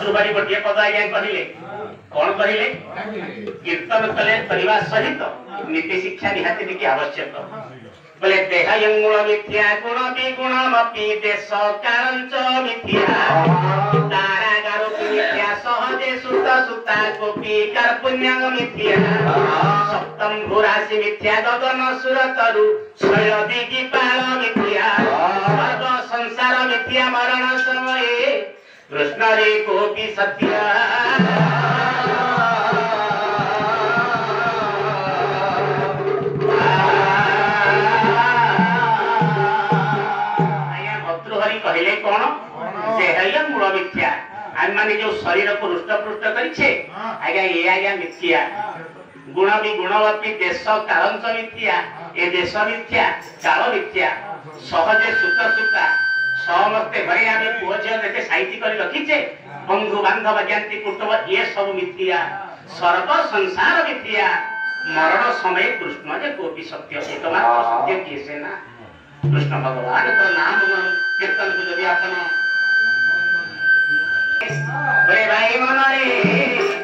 ध्रुवारी गोटे पद आज्ञा कहले कौन कहले कीर्तन कले परिवार सहित नीति शिक्षा निहाती टिके आवश्यक बोले देहयंगुण मिथ्या गुण विगुणमपि देश कांच मिथ्या तारागारो मिथ्या सहजे सुत सुता गोपी कार्पुण्यंग मिथ्या सप्तम भूराशि मिथ्या गगन सुर तरु क्षय दिगि पाल मिथ्या सर्व संसार मिथ्या मरण समये कृष्ण रे गोपी सत्य कहले कौन देहय मूल मिथ्या आम माने जो शरीर को रुष्ट पृष्ठ करिछे आज्ञा ये आज्ञा मिथ्या गुण भी गुणवती देश कालंच मिथ्या ए देश मिथ्या काल मिथ्या सहजे सुख सुखा समस्ते घरे आमे पुओ झियो देखे साइति करी रखिछे बंधु बांधव ज्ञाति कुटुंब ये सब मिथ्या सर्व संसार मिथ्या मरण समय कृष्ण जे गोपी सत्य एकमात्र सत्य किए से ना कृष्ण भगवान तो नाम कीर्तन को जब अपन भाई मन रे